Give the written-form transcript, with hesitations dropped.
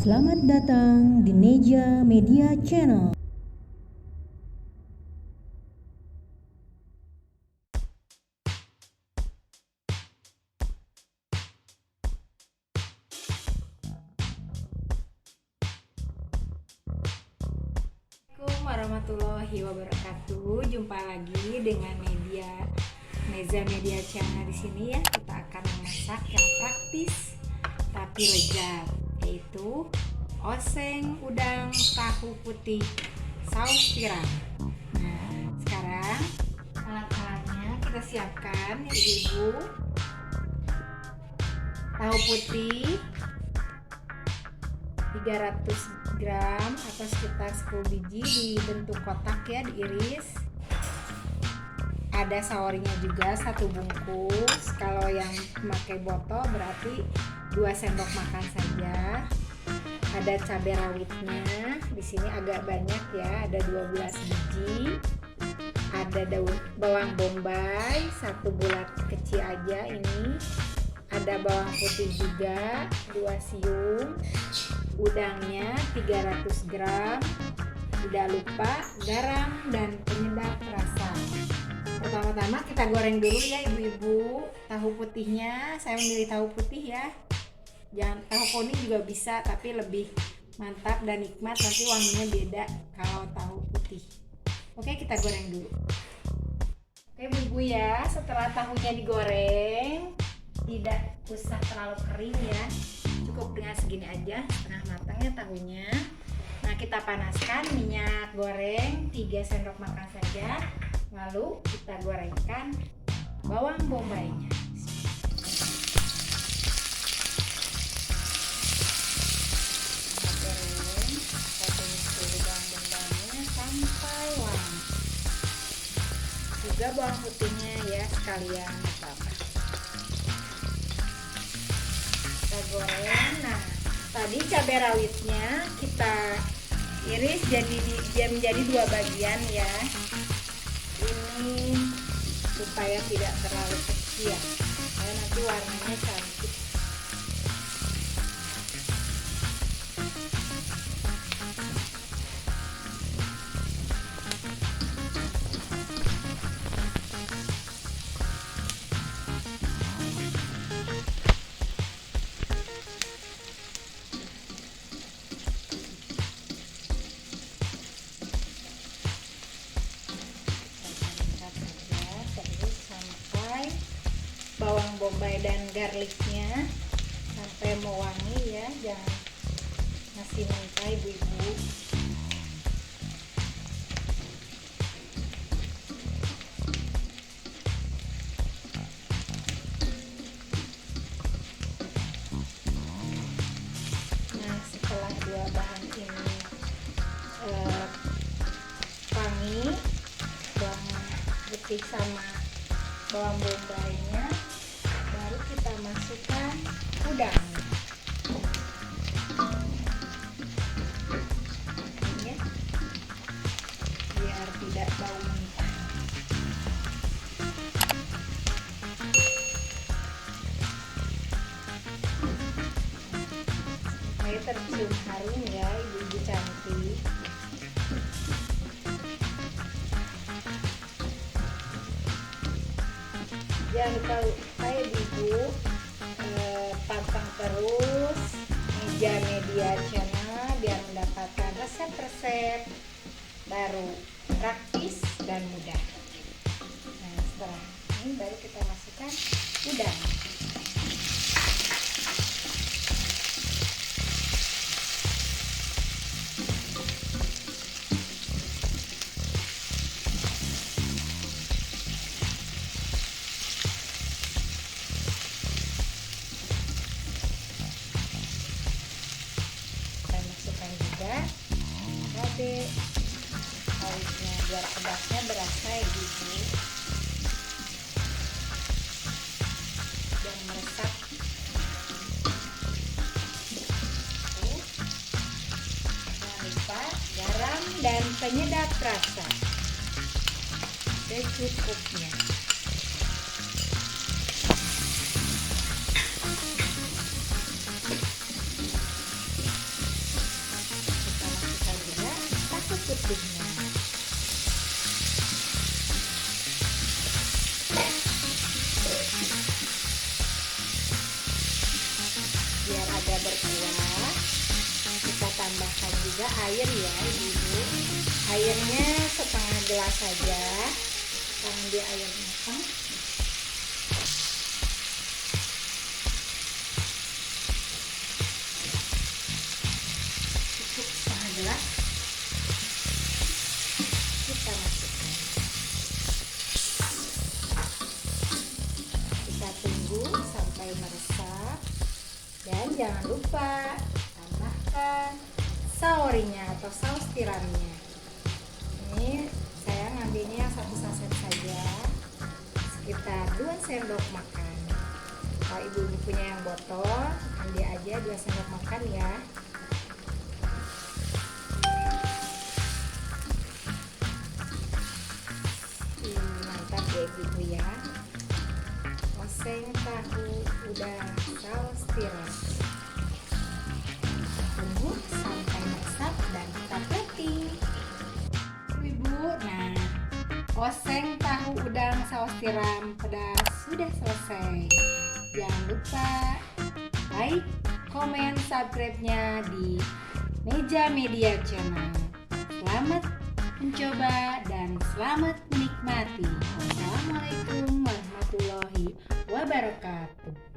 Selamat datang di Neja Media Channel. Assalamualaikum warahmatullahi wabarakatuh. Jumpa lagi dengan Neja Media Channel. Di sini ya kita akan memasak yang praktis tapi lezat, yaitu oseng udang tahu putih saus tiram. Nah, sekarang alat-alatnya kita siapkan ya ibu. Tahu putih 300 gram atau sekitar 10 biji dibentuk kotak ya, diiris. Ada saorinya juga 1 bungkus. Kalau yang memakai botol berarti 2 sendok makan saja. Ada cabai rawitnya, di sini agak banyak ya, ada 12 biji. Ada daun bawang bombay 1 bulat kecil aja ini. Ada bawang putih juga 2 siung. Udangnya 300 gram. Tidak lupa garam dan penyedap rasa. Pertama-tama kita goreng dulu ya ibu-ibu tahu putihnya. Saya memilih tahu putih ya. Jangan tahu kuning juga bisa, tapi lebih mantap dan nikmat, nanti wanginya beda kalau tahu putih. Oke, kita goreng dulu. Oke ibu-ibu ya, setelah tahunya digoreng, tidak usah terlalu kering ya, cukup dengan segini aja, setengah matangnya tahunya. Nah, kita panaskan minyak goreng 3 sendok makan saja, lalu kita gorengkan bawang bombaynya. Kita goreng, kita tumis dulu bawang bombaynya sampai wangi. Juga bawang putihnya ya sekalian apa-apa. Kita goreng. Nah, tadi cabai rawitnya kita iris dia menjadi 2 bagian ya. Ini supaya tidak terlalu kecil, supaya nanti warnanya cantik. Bawang bombay dan garlicnya sampai mewangi ya, jangan masih mentah ibu-ibu. Nah, setelah 2 bahan ini wangi, bawang putih sama bawang bombaynya, baru kita masukkan udang ya, biar tidak bau mentah. Supaya tercium harum ya ibu-ibu cantik. Jangan lupa ibu pantang terus Neja Media Channel biar mendapatkan resep-resep baru, praktis dan mudah. Nah, setelah ini baru kita masukkan udang. Cabai rawitnya biar pedasnya berasa ya ibu, dan meresap. Jangan lupa garam dan penyedap rasa secukupnya. berkuah, kita tambahkan juga air ya ibu. Airnya setengah gelas saja. Kita ambil air matang. Cukup setengah gelas. Kita masukkan. Kita tunggu sampai meresap. Dan jangan lupa tambahkan saorinya atau saus tiramnya. Ini saya ngambilnya 1 saset saja, sekitar 2 sendok makan. Kalau ibu punya yang botol, ambil aja 2 sendok makan ya. Mantap ya ibu ya. Oseng tahu udang saus tiram. Tunggu sampai meresap dan kita plating. Ibu, nah oseng tahu udang saus tiram pedas sudah selesai. Jangan lupa like, komen, subscribe-nya di Meja Media Channel. Selamat mencoba dan selamat menikmati. Wassalamualaikum warahmatullahi wabarakatuh.